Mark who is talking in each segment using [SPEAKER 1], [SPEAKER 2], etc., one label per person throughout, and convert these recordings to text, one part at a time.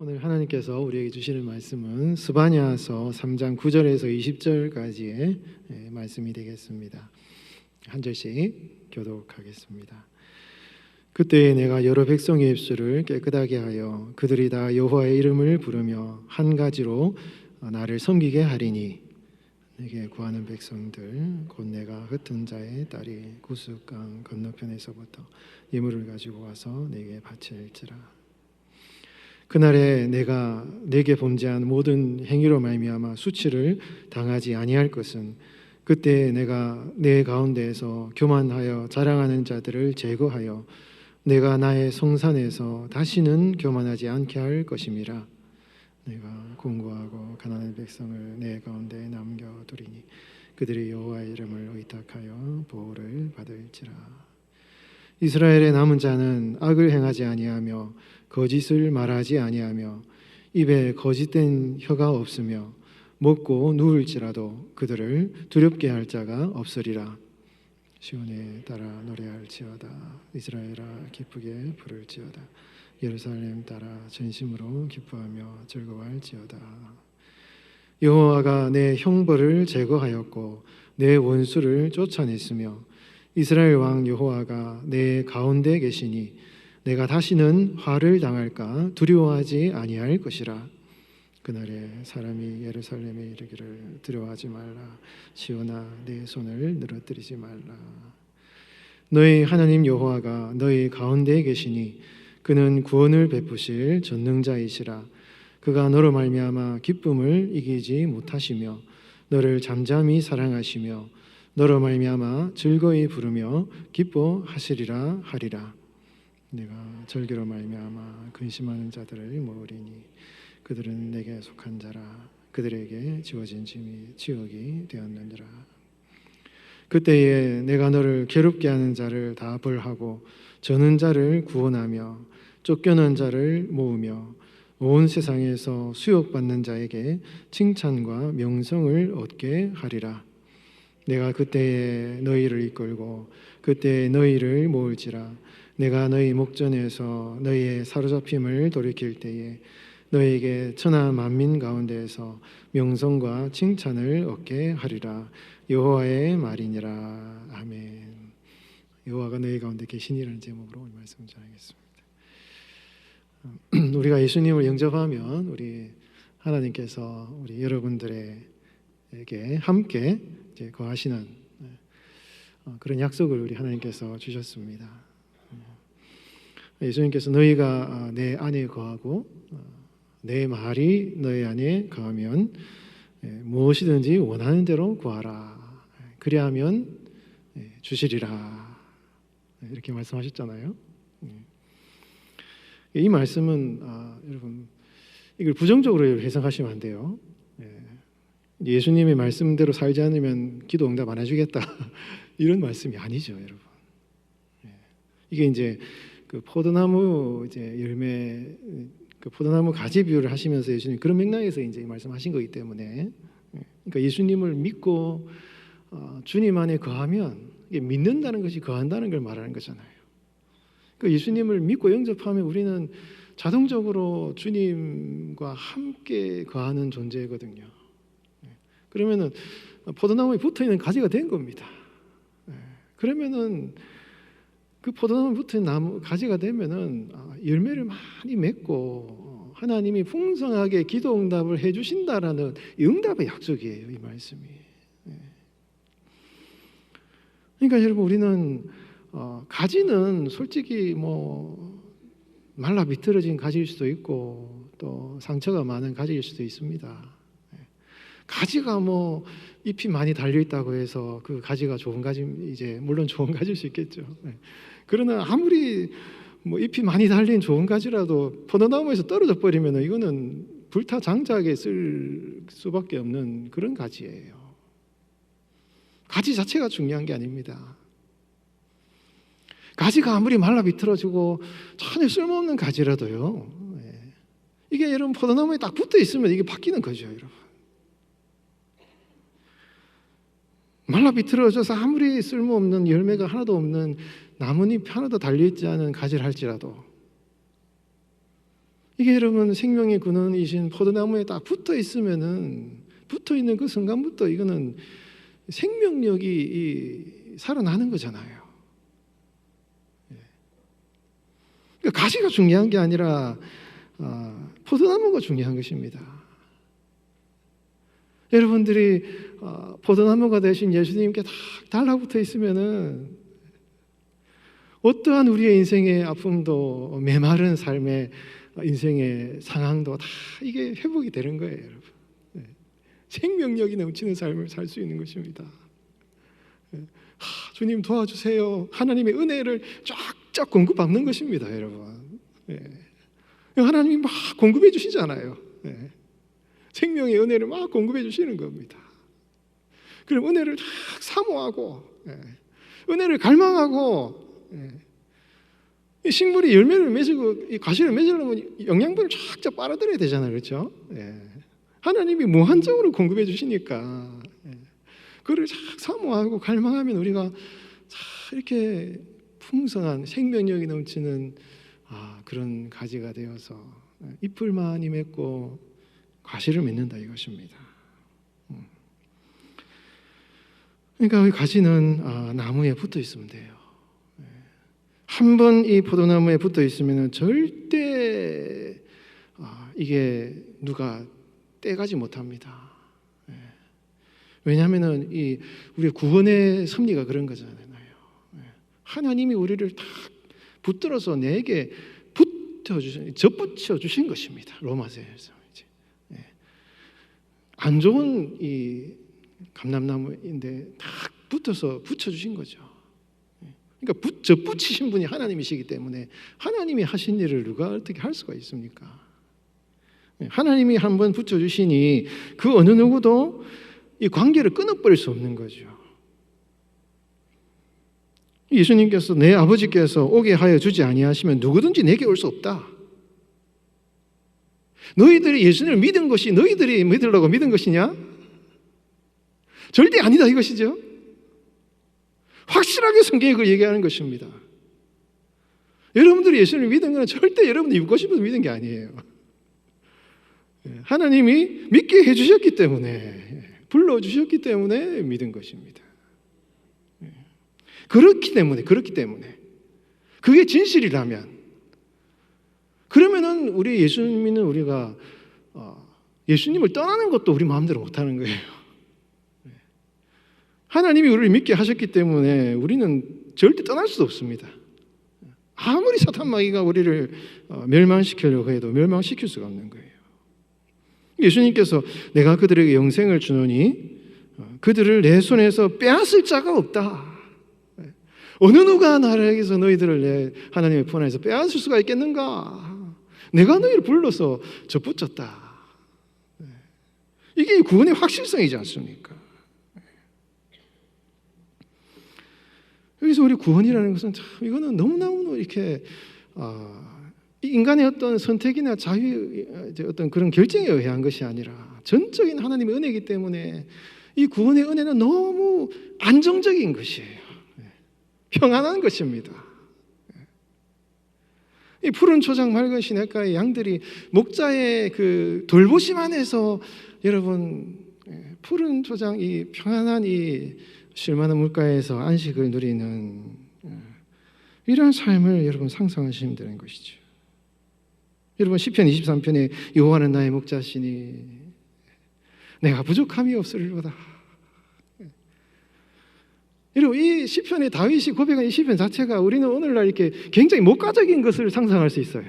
[SPEAKER 1] 오늘 하나님께서 우리에게 주시는 말씀은 스바냐서 3장 9절에서 20절까지의 말씀이 되겠습니다. 한 절씩 교독하겠습니다. 그때 내가 여러 백성의 입술을 깨끗하게 하여 그들이 다 여호와의 이름을 부르며 한 가지로 나를 섬기게 하리니 내게 구하는 백성들 곧 내가 흩은 자의 딸이 구스강 건너편에서부터 예물을 가지고 와서 내게 바칠지라. 그날에 내가 내게 범죄한 모든 행위로 말미암아 수치를 당하지 아니할 것은 그때 내가 내 가운데에서 교만하여 자랑하는 자들을 제거하여 내가 나의 성산에서 다시는 교만하지 않게 할 것임이라. 내가 공고하고 가난한 백성을 내 가운데 남겨두리니 그들이 여호와의 이름을 의탁하여 보호를 받을지라. 이스라엘의 남은 자는 악을 행하지 아니하며 거짓을 말하지 아니하며 입에 거짓된 혀가 없으며 먹고 누울지라도 그들을 두렵게 할 자가 없으리라. 시온에 따라 노래할지어다. 이스라엘아 기쁘게 부를지어다. 예루살렘 따라 전심으로 기뻐하며 즐거워할지어다. 여호와가 내 형벌을 제거하였고 내 원수를 쫓아냈으며 이스라엘 왕 여호와가 내 가운데 계시니 내가 다시는 화를 당할까 두려워하지 아니할 것이라. 그날에 사람이 예루살렘에 이르기를 두려워하지 말라. 시온아 내 손을 늘어뜨리지 말라. 너희 하나님 여호와가 너희 가운데에 계시니 그는 구원을 베푸실 전능자이시라. 그가 너로 말미암아 기쁨을 이기지 못하시며 너를 잠잠히 사랑하시며 너로 말미암아 즐거이 부르며 기뻐하시리라 하리라. 내가 절기로 말미암아 근심하는 자들을 모으리니 그들은 내게 속한 자라. 그들에게 지워진 짐이 지옥이 되었느니라. 그때에 내가 너를 괴롭게 하는 자를 다 벌하고 저는 자를 구원하며 쫓겨난 자를 모으며 온 세상에서 수욕받는 자에게 칭찬과 명성을 얻게 하리라. 내가 그때에 너희를 이끌고 그때에 너희를 모을지라. 내가 너희 목전에서 너희의 사로잡힘을 돌이킬 때에 너희에게 천하 만민 가운데에서 명성과 칭찬을 얻게 하리라. 여호와의 말이니라. 아멘. 여호와가 너희 가운데 계시니라는 제목으로 오늘 말씀 전하겠습니다. 우리가 예수님을 영접하면 우리 하나님께서 우리 여러분들에게 함께 이제 거하시는 그런 약속을 우리 하나님께서 주셨습니다. 예수님께서 너희가 내 안에 거하고 내 말이 너희 안에 거하면 무엇이든지 원하는 대로 구하라. 그리하면 주시리라. 이렇게 말씀하셨잖아요. 이 말씀은 여러분 이걸 부정적으로 해석하시면 안 돼요. 예수님의 말씀대로 살지 않으면 기도 응답 안 해주겠다 이런 말씀이 아니죠, 여러분. 이게 이제 그 포도나무 이제 열매, 그 포도나무 가지 비유를 하시면서 예수님 그런 맥락에서 이제 말씀하신 거기 때문에, 그러니까 예수님을 믿고 주님 안에 거하면 이게 믿는다는 것이 거한다는 걸 말하는 거잖아요. 그 예수님을 믿고 영접하면 우리는 자동적으로 주님과 함께 거하는 존재거든요. 그러면은 포도나무에 붙어 있는 가지가 된 겁니다. 그러면은 그 포도나무에 붙어 있는 나무 가지가 되면은 열매를 많이 맺고 하나님이 풍성하게 기도 응답을 해주신다라는 응답의 약속이에요, 이 말씀이. 그러니까 여러분 우리는 가지는 솔직히 뭐 말라 비틀어진 가지일 수도 있고 또 상처가 많은 가지일 수도 있습니다. 가지가 뭐 잎이 많이 달려 있다고 해서 그 가지가 좋은 가지, 이제 물론 좋은 가지일 수 있겠죠. 그러나 아무리 뭐 잎이 많이 달린 좋은 가지라도 포도나무에서 떨어져 버리면 이거는 불타 장작에 쓸 수밖에 없는 그런 가지예요. 가지 자체가 중요한 게 아닙니다. 가지가 아무리 말라 비틀어지고 전혀 쓸모없는 가지라도요, 이게 여러분 포도나무에 딱 붙어 있으면 이게 바뀌는 거죠, 여러분. 말라 비틀어져서 아무리 쓸모없는 열매가 하나도 없는 나뭇잎 하나도 달려있지 않은 가지를 할지라도 이게 여러분 생명의 근원이신 포도나무에 딱 붙어 있으면은, 붙어 있는 그 순간부터 이거는 생명력이 살아나는 거잖아요. 그러니까 가지가 중요한 게 아니라 포도나무가 중요한 것입니다. 여러분들이 포도나무가 되신 예수님께 다 달라붙어 있으면은 어떠한 우리의 인생의 아픔도, 메마른 삶의 인생의 상황도 다 이게 회복이 되는 거예요, 여러분. 생명력이 넘치는 삶을 살 수 있는 것입니다. 주님 도와주세요. 하나님의 은혜를 쫙쫙 공급받는 것입니다, 여러분. 하나님이 막 공급해 주시잖아요. 생명의 은혜를 막 공급해 주시는 겁니다. 그럼 은혜를 쫙 사모하고, 은혜를 갈망하고, 식물이 열매를 맺고 과실을 맺으려면 영양분을 쫙쫙 빨아들여야 되잖아요, 그렇죠? 하나님이 무한정으로 공급해 주시니까 그를 쫙 사모하고 갈망하면 우리가 이렇게 풍성한 생명력이 넘치는 그런 가지가 되어서 잎을 많이 맺고 과실을 맺는다 이것입니다. 그러니까 이 가지는 나무에 붙어 있으면 돼요. 한 번 이 포도나무에 붙어 있으면 절대 이게 누가 떼가지 못합니다. 왜냐하면 이 우리의 구원의 섭리가 그런 거잖아요. 하나님이 우리를 딱 붙들어서 내게 접붙여 주신 것입니다. 로마서에서 안 좋은 이 감람나무인데 딱 붙어서 붙여주신 거죠. 그러니까 접붙이신 분이 하나님이시기 때문에 하나님이 하신 일을 누가 어떻게 할 수가 있습니까? 하나님이 한번 붙여주시니 그 어느 누구도 이 관계를 끊어버릴 수 없는 거죠. 예수님께서 내 아버지께서 오게 하여 주지 아니하시면 누구든지 내게 올 수 없다. 너희들이 예수님을 믿은 것이 너희들이 믿으려고 믿은 것이냐? 절대 아니다 이것이죠. 확실하게 성경이 그걸 얘기하는 것입니다. 여러분들이 예수님을 믿은 건 절대 여러분이 믿고 싶어서 믿은 게 아니에요. 하나님이 믿게 해주셨기 때문에, 불러주셨기 때문에 믿은 것입니다. 그렇기 때문에 그게 진실이라면, 그러면은 우리 예수 믿는 우리가 예수님을 떠나는 것도 우리 마음대로 못하는 거예요. 하나님이 우리를 믿게 하셨기 때문에 우리는 절대 떠날 수 없습니다. 아무리 사탄 마귀가 우리를 멸망시키려고 해도 멸망시킬 수가 없는 거예요. 예수님께서 내가 그들에게 영생을 주노니 그들을 내 손에서 빼앗을 자가 없다. 어느 누가 나에게서 너희들을 내 하나님의 품 안에서 빼앗을 수가 있겠는가? 내가 너희를 불러서 접붙였다. 이게 구원의 확실성이지 않습니까? 여기서 우리 구원이라는 것은 참 이거는 너무너무 이렇게 인간의 어떤 선택이나 자유 어떤 그런 결정에 의한 것이 아니라 전적인 하나님의 은혜이기 때문에 이 구원의 은혜는 너무 안정적인 것이에요. 평안한 것입니다. 이 푸른 초장 맑은 시냇가의 양들이 목자의 그 돌보심 안에서 여러분 푸른 초장 이 평안한 이 쉴만한 물가에서 안식을 누리는 이런 삶을 여러분 상상하시면 되는 것이죠. 여러분 시편 23편에 여호와는 나의 목자시니 내가 부족함이 없으리로다. 여러분 이 시편의 다윗이 고백한 이 시편 자체가 우리는 오늘날 이렇게 굉장히 목가적인 것을 상상할 수 있어요.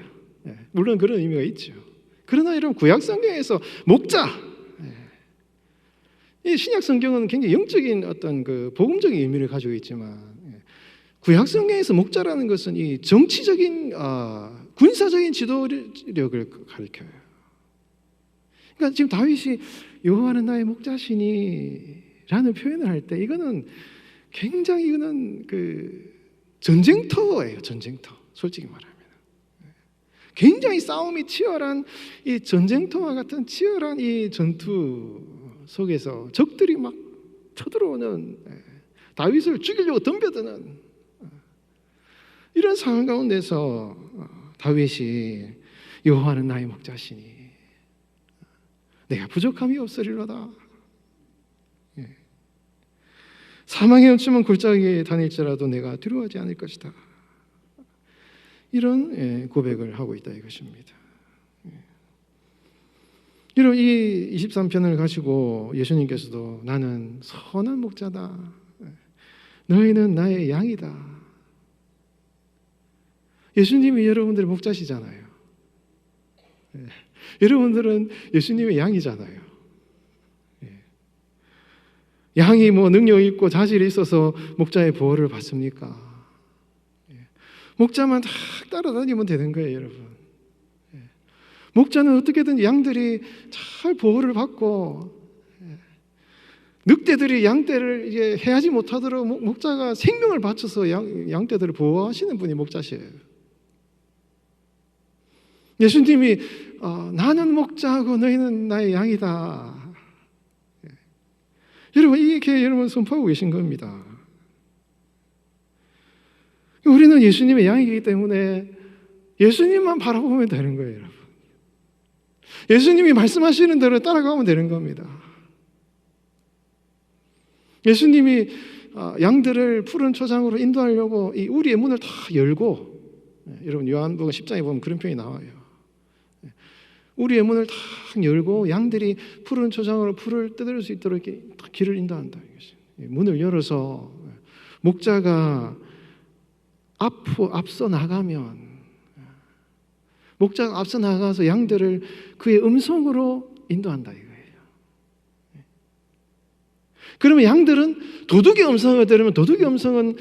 [SPEAKER 1] 물론 그런 의미가 있죠. 그러나 여러분 구약 성경에서 목자, 이 신약 성경은 굉장히 영적인 어떤 그 복음적인 의미를 가지고 있지만 구약 성경에서 목자라는 것은 이 정치적인 군사적인 지도력을 가리켜요. 그러니까 지금 다윗이 여호와는 나의 목자시니라는 표현을 할 때 이거는 굉장히 이거는 그 전쟁터예요. 전쟁터. 솔직히 말하면 굉장히 싸움이 치열한 이 전쟁터와 같은 치열한 이 전투 속에서 적들이 막 쳐들어오는, 다윗을 죽이려고 덤벼드는 이런 상황 가운데서 다윗이 여호와는 나의 목자시니 내가 부족함이 없으리로다. 사망의 음침한 골짜기에 다닐지라도 내가 두려워하지 않을 것이다. 이런 고백을 하고 있다 이것입니다. 이런 이 23편을 가지고 예수님께서도 나는 선한 목자다. 너희는 나의 양이다. 예수님이 여러분들의 목자시잖아요. 여러분들은 예수님의 양이잖아요. 양이 뭐 능력 있고 자질이 있어서 목자의 보호를 받습니까? 목자만 딱 따라다니면 되는 거예요, 여러분. 목자는 어떻게든 양들이 잘 보호를 받고 늑대들이 양떼를 이제 해하지 못하도록 목자가 생명을 바쳐서 양떼들을 보호하시는 분이 목자시에요. 예수님이 나는 목자고 너희는 나의 양이다. 여러분 이게 여러분 선포하고 계신 겁니다. 우리는 예수님의 양이기 때문에 예수님만 바라보면 되는 거예요, 여러분. 예수님이 말씀하시는 대로 따라가면 되는 겁니다. 예수님이 양들을 푸른 초장으로 인도하려고 이 우리의 문을 다 열고, 여러분 요한복음 10장에 보면 그런 표현이 나와요. 우리의 문을 다 열고 양들이 푸른 초장으로 풀을 뜯을 수 있도록 이렇게 길을 인도한다. 문을 열어서 목자가 앞서 나가면, 목자가 앞서 나가서 양들을 그의 음성으로 인도한다 이거예요. 그러면 양들은 도둑의 음성을 들으면 도둑의 음성은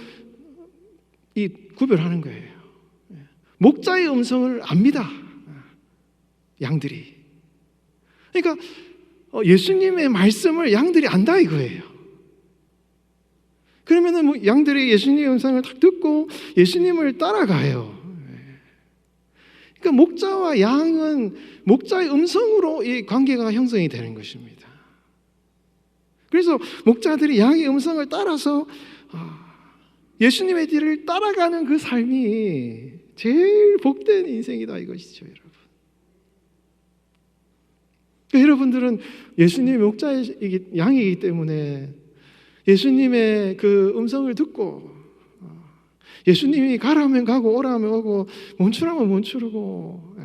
[SPEAKER 1] 이 구별하는 거예요. 목자의 음성을 압니다, 양들이. 그러니까 예수님의 말씀을 양들이 안다 이거예요. 그러면은 뭐 양들이 예수님의 음성을 딱 듣고 예수님을 따라가요. 그러니까 목자와 양은 목자의 음성으로 이 관계가 형성이 되는 것입니다. 그래서 목자들이 양의 음성을 따라서 예수님의 뒤를 따라가는 그 삶이 제일 복된 인생이다 이것이죠, 여러분. 그러니까 여러분들은 예수님의 목자의 양이기 때문에 예수님의 그 음성을 듣고 예수님이 가라 하면 가고 오라 하면 오고 멈추라면 멈추고,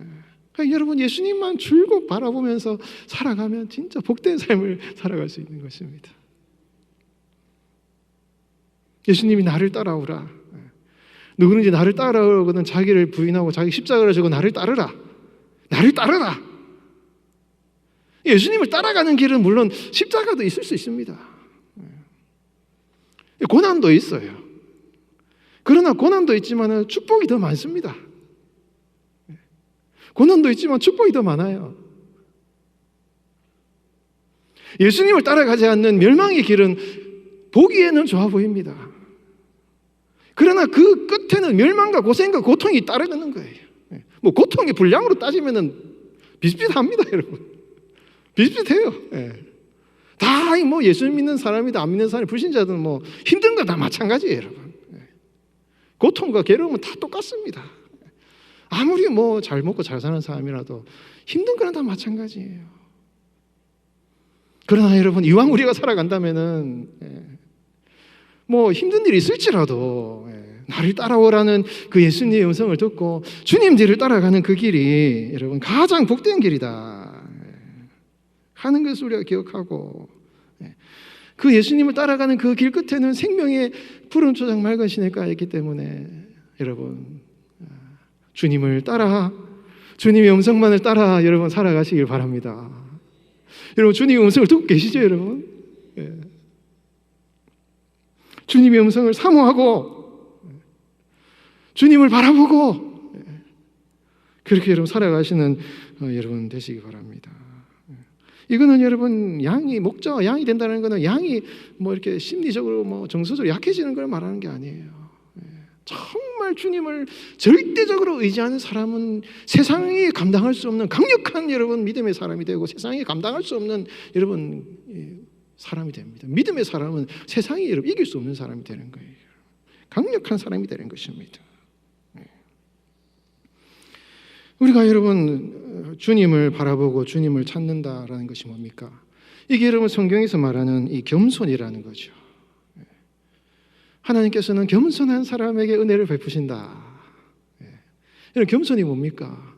[SPEAKER 1] 그러니까 여러분 예수님만 줄곧 바라보면서 살아가면 진짜 복된 삶을 살아갈 수 있는 것입니다. 예수님이 나를 따라오라. 누구든지 나를 따라오거든 자기를 부인하고 자기 십자가를 지고 나를 따르라. 나를 따르라. 예수님을 따라가는 길은 물론 십자가도 있을 수 있습니다. 고난도 있어요. 그러나 고난도 있지만 축복이 더 많습니다. 고난도 있지만 축복이 더 많아요. 예수님을 따라가지 않는 멸망의 길은 보기에는 좋아 보입니다. 그러나 그 끝에는 멸망과 고생과 고통이 따르는 거예요. 뭐 고통의 분량으로 따지면은 비슷비슷합니다, 여러분. 비슷비슷해요. 다 뭐 예수 믿는 사람이든 안 믿는 사람이 불신자든 뭐 힘든 거 다 마찬가지예요, 여러분. 고통과 괴로움은 다 똑같습니다. 아무리 뭐 잘 먹고 잘 사는 사람이라도 힘든 거는 다 마찬가지예요. 그러나 여러분 이왕 우리가 살아간다면은 뭐 힘든 일이 있을지라도 나를 따라오라는 그 예수님의 음성을 듣고 주님 뒤를 따라가는 그 길이 여러분 가장 복된 길이다 하는 것을 우리가 기억하고, 그 예수님을 따라가는 그 길 끝에는 생명의 푸른 초장 맑은 시냇가가 있기 때문에 여러분 주님을 따라, 주님의 음성만을 따라 여러분 살아가시길 바랍니다. 여러분 주님의 음성을 듣고 계시죠, 여러분? 주님의 음성을 사모하고 주님을 바라보고 그렇게 여러분 살아가시는 여러분 되시기 바랍니다. 이거는 여러분 양이 목자와 양이 된다는 것은 양이 뭐 이렇게 심리적으로 뭐 정서적으로 약해지는 걸 말하는 게 아니에요. 정말 주님을 절대적으로 의지하는 사람은 세상이 감당할 수 없는 강력한 여러분 믿음의 사람이 되고 세상이 감당할 수 없는 여러분 사람이 됩니다. 믿음의 사람은 세상이 여러분 이길 수 없는 사람이 되는 거예요. 강력한 사람이 되는 것입니다. 우리가 여러분 주님을 바라보고 주님을 찾는다라는 것이 뭡니까? 이게 여러분 성경에서 말하는 이 겸손이라는 거죠. 하나님께서는 겸손한 사람에게 은혜를 베푸신다. 이런 겸손이 뭡니까?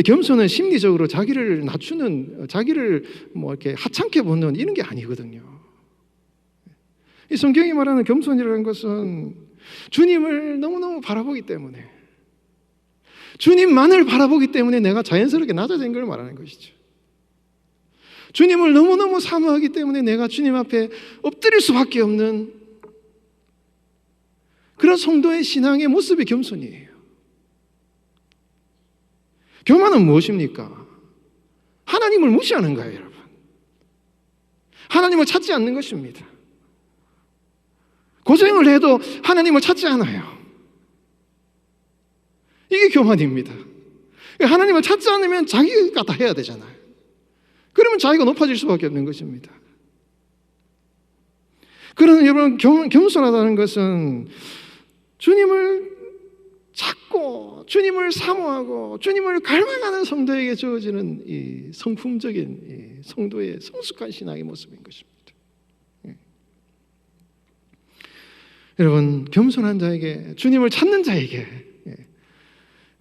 [SPEAKER 1] 겸손은 심리적으로 자기를 낮추는, 자기를 뭐 이렇게 하찮게 보는 이런 게 아니거든요. 이 성경이 말하는 겸손이라는 것은 주님을 너무너무 바라보기 때문에, 주님만을 바라보기 때문에 내가 자연스럽게 낮아진 걸 말하는 것이죠. 주님을 너무너무 사모하기 때문에 내가 주님 앞에 엎드릴 수밖에 없는 그런 성도의 신앙의 모습이 겸손이에요. 교만은 무엇입니까? 하나님을 무시하는 거예요, 여러분. 하나님을 찾지 않는 것입니다. 고생을 해도 하나님을 찾지 않아요. 이게 교만입니다. 하나님을 찾지 않으면 자기가 다 해야 되잖아요. 그러면 자기가 높아질 수밖에 없는 것입니다. 그러나 여러분, 겸손하다는 것은 주님을 찾고 주님을 사모하고 주님을 갈망하는 성도에게 주어지는 이 성품적인 이 성도의 성숙한 신앙의 모습인 것입니다. 여러분, 겸손한 자에게, 주님을 찾는 자에게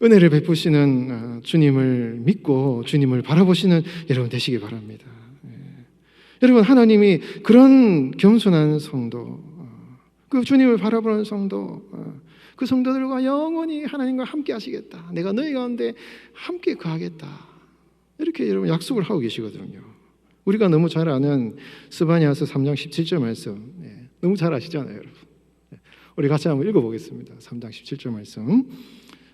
[SPEAKER 1] 은혜를 베푸시는 주님을 믿고 주님을 바라보시는 여러분 되시기 바랍니다. 여러분, 하나님이 그런 겸손한 성도, 그 주님을 바라보는 성도, 그 성도들과 영원히 하나님과 함께 하시겠다, 내가 너희 가운데 함께 거하겠다, 이렇게 여러분 약속을 하고 계시거든요. 우리가 너무 잘 아는 스바냐서 3장 17절 말씀, 너무 잘 아시잖아요, 여러분. 우리 같이 한번 읽어보겠습니다. 3장 17절 말씀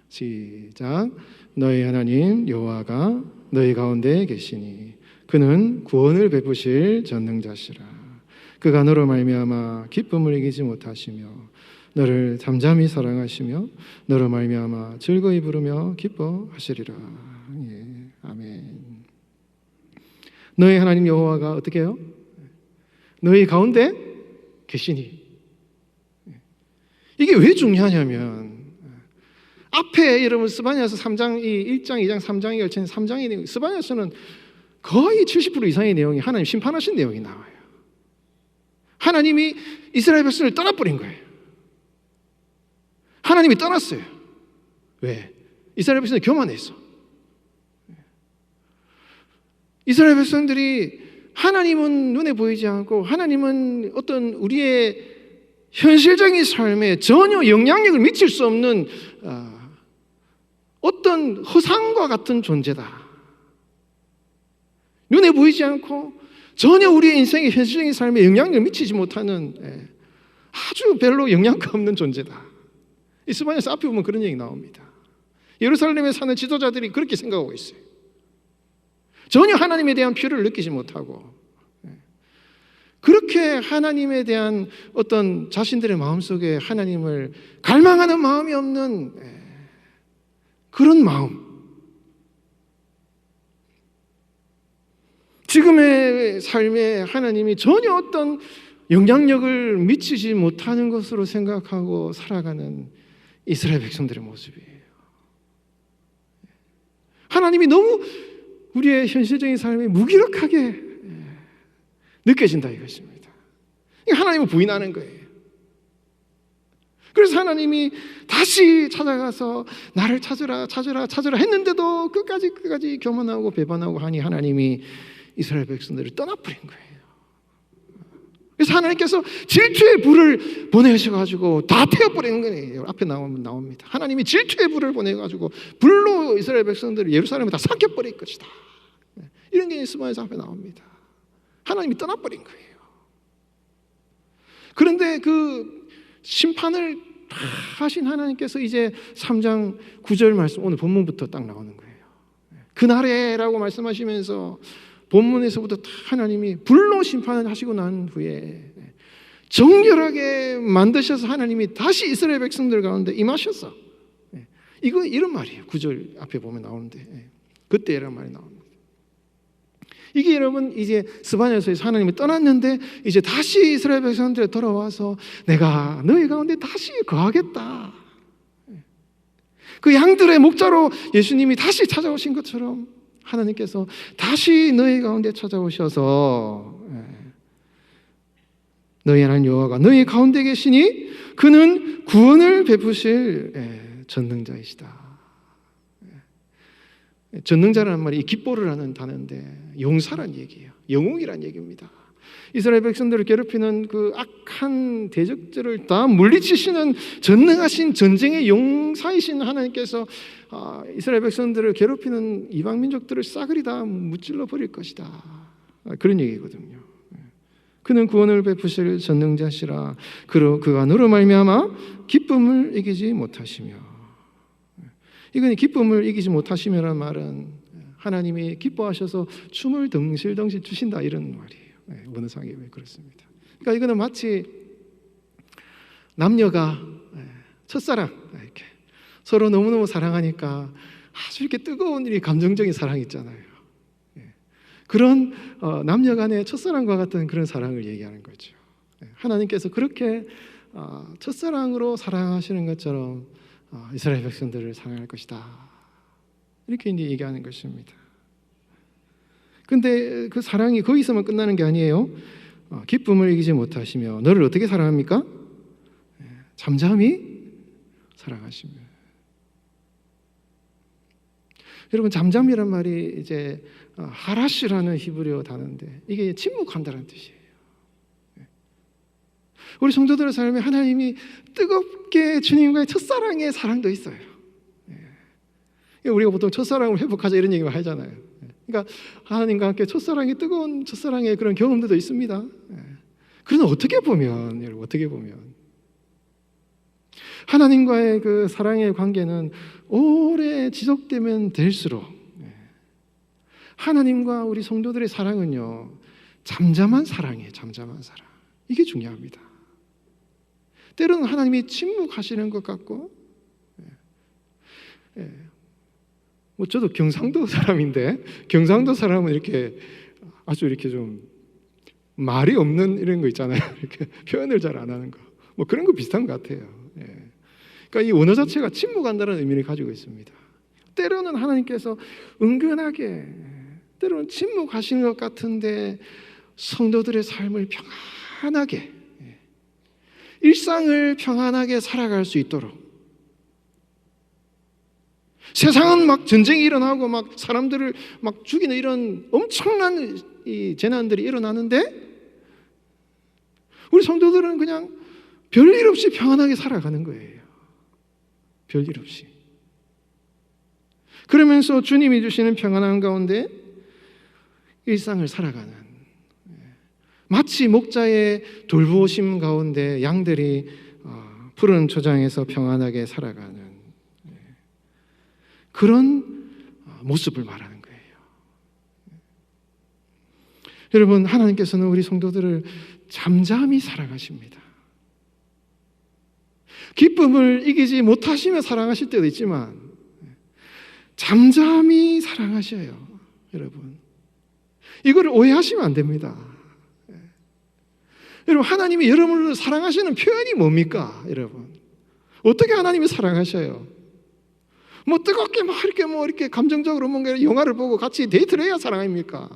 [SPEAKER 1] 시작. 너희 하나님 여호와가 너희 가운데 계시니 그는 구원을 베푸실 전능자시라. 그가 너로 말미암아 기쁨을 이기지 못하시며 너를 잠잠히 사랑하시며 너로 말미암아 즐거이 부르며 기뻐하시리라. 예, 아멘. 너희 하나님 여호와가 어떻게 해요? 너희 가운데 계시니. 이게 왜 중요하냐면 앞에 여러분 스바냐서 3장, 1장, 2장, 3장에 걸친 3장의 내용, 스바냐서는 거의 70% 이상의 내용이 하나님 심판하신 내용이 나와요. 하나님이 이스라엘 백성을 떠나버린 거예요. 하나님이 떠났어요. 왜? 이스라엘 백성이 교만해서. 이스라엘 백성들이 하나님은 눈에 보이지 않고 하나님은 어떤 우리의 현실적인 삶에 전혀 영향력을 미칠 수 없는 어떤 허상과 같은 존재다. 눈에 보이지 않고 전혀 우리의 인생의 현실적인 삶에 영향력을 미치지 못하는 아주 별로 영향가 없는 존재다. 이 스바냐서 앞에 보면 그런 얘기 나옵니다. 예루살렘에 사는 지도자들이 그렇게 생각하고 있어요. 전혀 하나님에 대한 필요를 느끼지 못하고 그렇게 하나님에 대한 어떤 자신들의 마음속에 하나님을 갈망하는 마음이 없는 그런 마음. 지금의 삶에 하나님이 전혀 어떤 영향력을 미치지 못하는 것으로 생각하고 살아가는 이스라엘 백성들의 모습이에요. 하나님이 너무 우리의 현실적인 삶이 무기력하게 느껴진다 이것입니다. 하나님을 부인하는 거예요. 그래서 하나님이 다시 찾아가서 나를 찾으라 했는데도 끝까지 교만하고 배반하고 하니 하나님이 이스라엘 백성들을 떠나버린 거예요. 그래서 하나님께서 질투의 불을 보내셔가지고 다 태워버리는 거예요. 앞에 나옵니다. 하나님이 질투의 불을 보내가지고 불로 이스라엘 백성들을 예루살렘에 다 삭혀버릴 것이다. 이런 게 스바냐서 앞에 나옵니다. 하나님이 떠나버린 거예요. 그런데 그 심판을 하신 하나님께서 이제 3장 9절 말씀, 오늘 본문부터 딱 나오는 거예요. 그날에라고 말씀하시면서 본문에서부터 하나님이 불로 심판을 하시고 난 후에 정결하게 만드셔서 하나님이 다시 이스라엘 백성들 가운데 임하셨어. 이거 이런 말이에요. 9절 앞에 보면 나오는데 그때라는 말이 나옵니다. 이게 여러분 이제 스바냐서에서 하나님이 떠났는데 이제 다시 이스라엘 백성들에 돌아와서 내가 너희 가운데 다시 거하겠다. 그 양들의 목자로 예수님이 다시 찾아오신 것처럼 하나님께서 다시 너희 가운데 찾아오셔서 너희 하나님 여호와가 너희 가운데 계시니 그는 구원을 베푸실 전능자이시다. 전능자라는 말이 기뻐를 하는 단어인데 용사란 얘기예요. 영웅이란 얘기입니다. 이스라엘 백성들을 괴롭히는 그 악한 대적들을 다 물리치시는 전능하신 전쟁의 용사이신 하나님께서 이스라엘 백성들을 괴롭히는 이방 민족들을 싸그리 다 무찔러 버릴 것이다. 그런 얘기거든요. 그는 구원을 베푸실 전능자시라. 그가 너로 말미암아 기쁨을 이기지 못하시며. 이건 기쁨을 이기지 못하시며라는 말은 하나님이 기뻐하셔서 춤을 덩실덩실 추신다 이런 말이에요. 원어상에 왜 그렇습니다. 그러니까 이거는 마치 남녀가 첫사랑 이렇게 서로 너무너무 사랑하니까 아주 이렇게 뜨거운 일이 감정적인 사랑이 있잖아요. 그런 남녀 간의 첫사랑과 같은 그런 사랑을 얘기하는 거죠. 하나님께서 그렇게 첫사랑으로 사랑하시는 것처럼 이스라엘 백성들을 사랑할 것이다. 이렇게 이제 얘기하는 것입니다. 근데 그 사랑이 거기서만 끝나는 게 아니에요. 기쁨을 이기지 못하시며 너를 어떻게 사랑합니까? 잠잠히 사랑하시며. 여러분 잠잠이란 말이 이제 하라시라는 히브리어 단어인데 이게 침묵한다는 뜻이에요. 우리 성도들의 삶에 하나님이 뜨겁게 주님과의 첫사랑의 사랑도 있어요. 우리가 보통 첫사랑을 회복하자 이런 얘기만 하잖아요. 그러니까 하나님과 함께 첫사랑이 뜨거운 첫사랑의 그런 경험들도 있습니다. 그러나 어떻게 보면 여러분 어떻게 보면 하나님과의 그 사랑의 관계는 오래 지속되면 될수록 하나님과 우리 성도들의 사랑은요 잠잠한 사랑이에요. 잠잠한 사랑. 이게 중요합니다. 때로는 하나님이 침묵하시는 것 같고, 뭐 저도 경상도 사람인데 경상도 사람은 이렇게 아주 이렇게 좀 말이 없는 이런 거 있잖아요. 이렇게 표현을 잘 안 하는 거, 뭐 그런 거 비슷한 것 같아요. 그러니까 이 언어 자체가 침묵한다는 의미를 가지고 있습니다. 때로는 하나님께서 은근하게, 때로는 침묵하시는 것 같은데 성도들의 삶을 평안하게, 일상을 평안하게 살아갈 수 있도록, 세상은 막 전쟁이 일어나고 막 사람들을 막 죽이는 이런 엄청난 이 재난들이 일어나는데 우리 성도들은 그냥 별일 없이 평안하게 살아가는 거예요. 별일 없이. 그러면서 주님이 주시는 평안한 가운데 일상을 살아가는, 마치 목자의 돌보심 가운데 양들이 푸른 초장에서 평안하게 살아가는 그런 모습을 말하는 거예요. 여러분, 하나님께서는 우리 성도들을 잠잠히 사랑하십니다. 기쁨을 이기지 못하시며 사랑하실 때도 있지만 잠잠히 사랑하셔요. 여러분, 이거를 오해하시면 안 됩니다. 여러분, 하나님이 여러분을 사랑하시는 표현이 뭡니까? 여러분, 어떻게 하나님이 사랑하셔요? 뭐 뜨겁게 막 이렇게 감정적으로 뭔가 영화를 보고 같이 데이트를 해야 사랑입니까?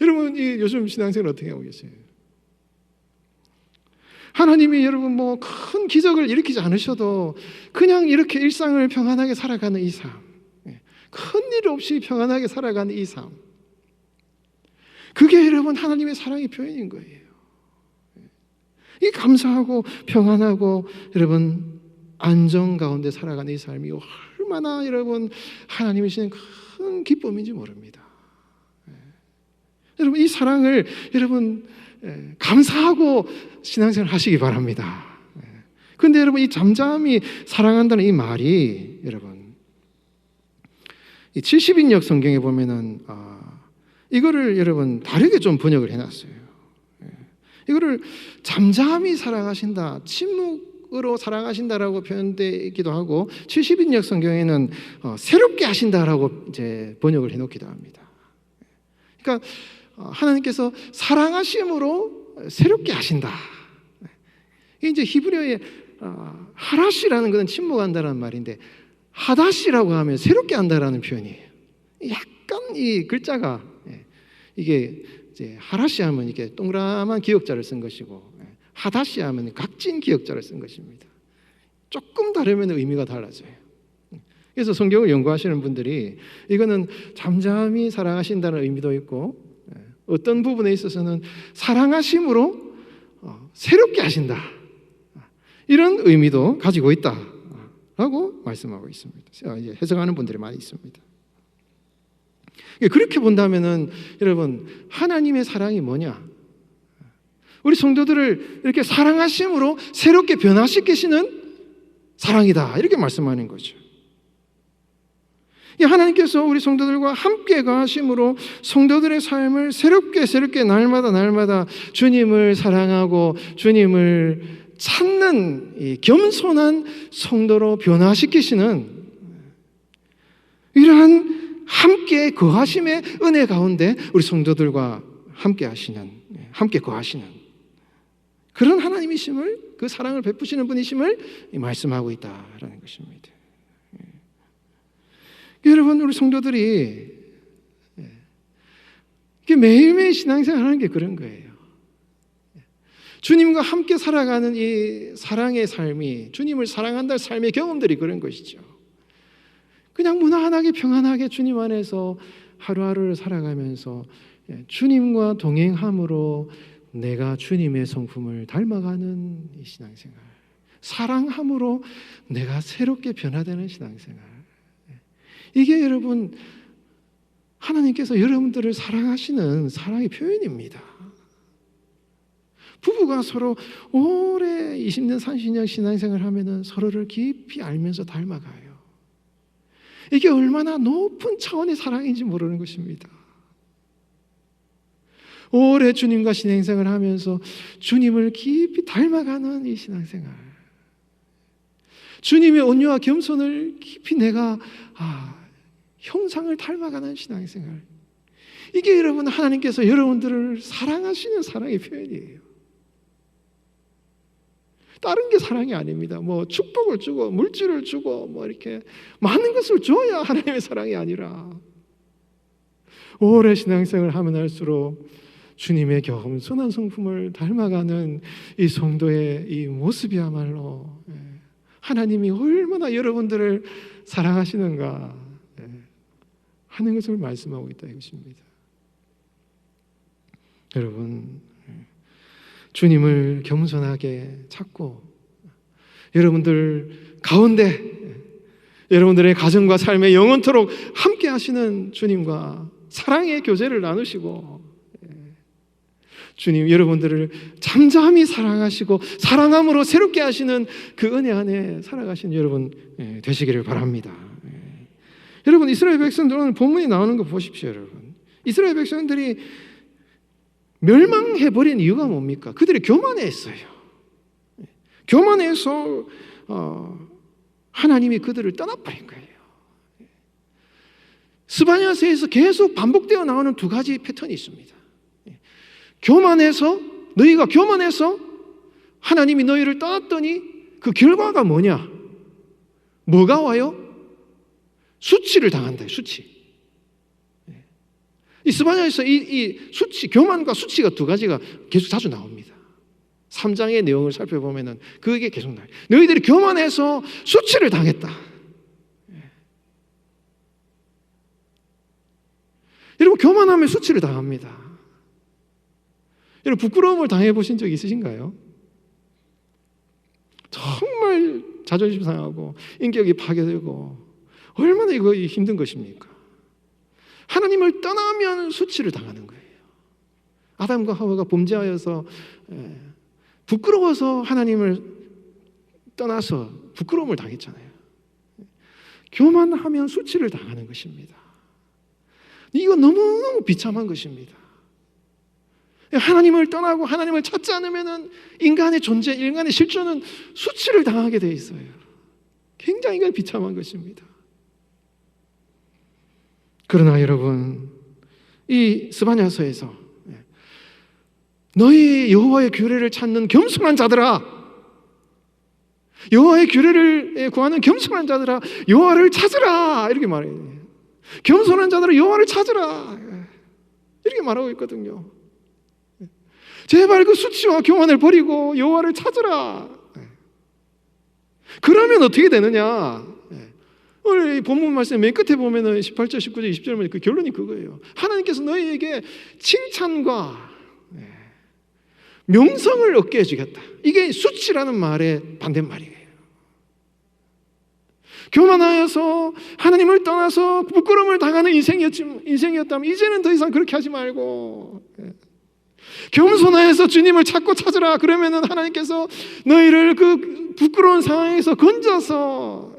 [SPEAKER 1] 여러분, 이 요즘 신앙생활 어떻게 하고 계세요? 하나님이 여러분 뭐 큰 기적을 일으키지 않으셔도 그냥 이렇게 일상을 평안하게 살아가는 이 삶, 큰일 없이 평안하게 살아가는 이 삶, 그게 여러분 하나님의 사랑의 표현인 거예요. 이 감사하고 평안하고 여러분 안정 가운데 살아가는 이 삶이 얼마나 여러분 하나님이 주시는 큰 기쁨인지 모릅니다. 여러분, 이 사랑을 여러분 감사하고 신앙생활 하시기 바랍니다. 그런데 여러분, 이 잠잠히 사랑한다는 이 말이 여러분 이 70인역 성경에 보면은 이거를 여러분 다르게 좀 번역을 해놨어요. 이거를 잠잠히 사랑하신다, 침묵으로 사랑하신다라고 표현되기도 하고, 70인역 성경에는 새롭게 하신다라고 이제 번역을 해놓기도 합니다. 그러니까 하나님께서 사랑하심으로 새롭게 하신다. 이게 이제 히브리어의 하라시라는 것은 침묵한다라는 말인데 하다시라고 하면 새롭게 한다라는 표현이에요. 약간 이 글자가 이게 이제 하라시 하면 이게 동그라만 기역자를 쓴 것이고 하다시 하면 각진 기역자를 쓴 것입니다. 조금 다르면 의미가 달라져요. 그래서 성경을 연구하시는 분들이 이거는 잠잠히 사랑하신다는 의미도 있고 어떤 부분에 있어서는 사랑하심으로 새롭게 하신다 이런 의미도 가지고 있다라고 말씀하고 있습니다. 해석하는 분들이 많이 있습니다. 그렇게 본다면은 여러분 하나님의 사랑이 뭐냐? 우리 성도들을 이렇게 사랑하심으로 새롭게 변화시키시는 사랑이다 이렇게 말씀하는 거죠. 하나님께서 우리 성도들과 함께 가심으로 성도들의 삶을 새롭게 날마다 주님을 사랑하고 주님을 찾는 이 겸손한 성도로 변화시키시는 이러한 함께 거하심의 은혜 가운데 우리 성도들과 함께 거하시는 그런 하나님이심을, 그 사랑을 베푸시는 분이심을 말씀하고 있다라는 것입니다. 여러분, 우리 성도들이 매일매일 신앙생활 하는 게 그런 거예요. 주님과 함께 살아가는 이 사랑의 삶이, 주님을 사랑한다는 삶의 경험들이 그런 것이죠. 그냥 무난하게 평안하게 주님 안에서 하루하루를 살아가면서 주님과 동행함으로 내가 주님의 성품을 닮아가는 이 신앙생활, 사랑함으로 내가 새롭게 변화되는 신앙생활, 이게 여러분 하나님께서 여러분들을 사랑하시는 사랑의 표현입니다. 부부가 서로 오래 20년 30년 신앙생활을 하면은 서로를 깊이 알면서 닮아가요. 이게 얼마나 높은 차원의 사랑인지 모르는 것입니다. 오래 주님과 신앙생활을 하면서 주님을 깊이 닮아가는 이 신앙생활, 주님의 온유와 겸손을 깊이 내가 형상을 닮아가는 신앙생활, 이게 여러분 하나님께서 여러분들을 사랑하시는 사랑의 표현이에요. 다른 게 사랑이 아닙니다. 뭐 축복을 주고 물질을 주고 뭐 이렇게 많은 것을 줘야 하나님의 사랑이 아니라 오래 신앙생활을 하면 할수록 주님의 겸손한 성품을 닮아가는 이 성도의 이 모습이야말로 하나님이 얼마나 여러분들을 사랑하시는가 하는 것을 말씀하고 있다 이것입니다. 여러분, 주님을 겸손하게 찾고 여러분들 가운데 여러분들의 가정과 삶에 영원토록 함께 하시는 주님과 사랑의 교제를 나누시고 주님 여러분들을 잠잠히 사랑하시고 사랑함으로 새롭게 하시는 그 은혜 안에 살아가신 여러분 되시기를 바랍니다. 여러분, 이스라엘 백성들은 본문이 나오는 거 보십시오. 여러분, 이스라엘 백성들이 멸망해버린 이유가 뭡니까? 그들이 교만했어요. 교만해서 하나님이 그들을 떠나버린 거예요. 스바냐서에서 계속 반복되어 나오는 두 가지 패턴이 있습니다. 너희가 교만해서 하나님이 너희를 떠났더니 그 결과가 뭐냐? 뭐가 와요? 수치를 당한다. 수치. 이 스바냐에서 이 수치, 교만과 수치가 두 가지가 계속 자주 나옵니다. 3장의 내용을 살펴보면은 그게 계속 나와요. 너희들이 교만해서 수치를 당했다. 여러분, 교만하면 수치를 당합니다. 여러분, 부끄러움을 당해 보신 적 있으신가요? 정말 자존심 상하고 인격이 파괴되고 얼마나 이거 힘든 것입니까? 하나님을 떠나면 수치를 당하는 거예요. 아담과 하와가 범죄하여서 부끄러워서 하나님을 떠나서 부끄러움을 당했잖아요. 교만하면 수치를 당하는 것입니다. 이거 너무너무 비참한 것입니다. 하나님을 떠나고 하나님을 찾지 않으면 인간의 존재, 인간의 실존은 수치를 당하게 돼 있어요. 굉장히 이건 비참한 것입니다. 그러나 여러분, 이 스바냐서에서 너희 여호와의 규례를 찾는 겸손한 자들아, 여호와의 규례를 구하는 겸손한 자들아 여호와를 찾으라 이렇게 말해요. 겸손한 자들아 여호와를 찾으라 이렇게 말하고 있거든요. 제발 그 수치와 교만을 버리고 여호와를 찾으라. 그러면 어떻게 되느냐? 오늘 이 본문 말씀 맨 끝에 보면은 18절, 19절, 20절 보면 그 결론이 그거예요. 하나님께서 너희에게 칭찬과 명성을 얻게 해주겠다. 이게 수치라는 말의 반대말이에요. 교만하여서 하나님을 떠나서 부끄러움을 당하는 인생이었다면 이제는 더 이상 그렇게 하지 말고 겸손하여서 주님을 찾고 찾으라. 그러면은 하나님께서 너희를 그 부끄러운 상황에서 건져서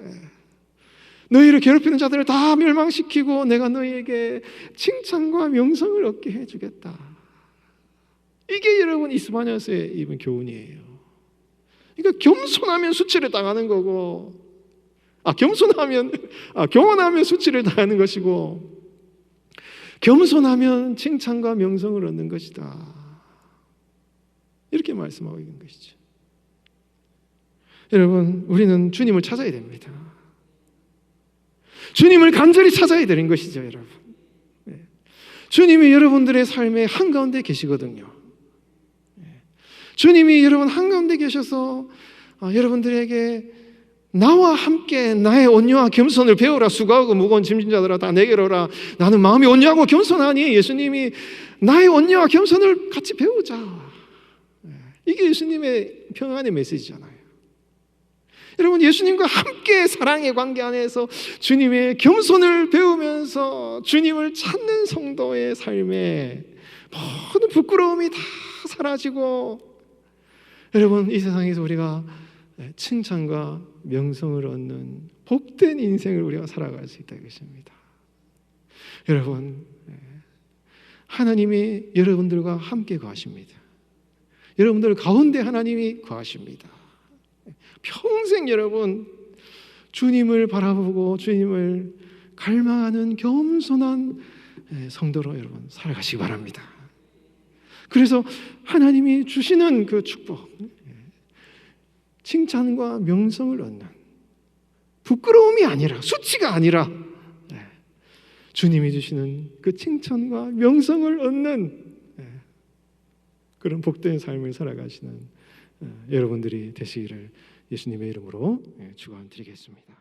[SPEAKER 1] 너희를 괴롭히는 자들을 다 멸망시키고 내가 너희에게 칭찬과 명성을 얻게 해주겠다. 이게 여러분 이스바냐서의 이번 교훈이에요. 그러니까 겸손하면 수치를 당하는 거고, 교만하면 수치를 당하는 것이고, 겸손하면 칭찬과 명성을 얻는 것이다. 이렇게 말씀하고 있는 것이죠. 여러분, 우리는 주님을 찾아야 됩니다. 주님을 간절히 찾아야 되는 것이죠, 여러분. 주님이 여러분들의 삶의 한가운데 계시거든요. 주님이 여러분 한가운데 계셔서 여러분들에게 나와 함께 나의 온유와 겸손을 배우라. 수고하고 무거운 짐진 자들아 다 내게로 오라. 나는 마음이 온유하고 겸손하니. 예수님이 나의 온유와 겸손을 같이 배우자. 이게 예수님의 평안의 메시지잖아요. 여러분, 예수님과 함께 사랑의 관계 안에서 주님의 겸손을 배우면서 주님을 찾는 성도의 삶에 모든 부끄러움이 다 사라지고, 여러분, 이 세상에서 우리가 칭찬과 명성을 얻는 복된 인생을 우리가 살아갈 수 있다는 것입니다. 여러분, 하나님이 여러분들과 함께 거하십니다. 여러분들 가운데 하나님이 거하십니다. 평생 여러분 주님을 바라보고 주님을 갈망하는 겸손한 성도로 여러분 살아가시기 바랍니다. 그래서 하나님이 주시는 그 축복, 칭찬과 명성을 얻는, 부끄러움이 아니라, 수치가 아니라 주님이 주시는 그 칭찬과 명성을 얻는 그런 복된 삶을 살아가시는 여러분들이 되시기를 예수님의 이름으로 축원드리겠습니다.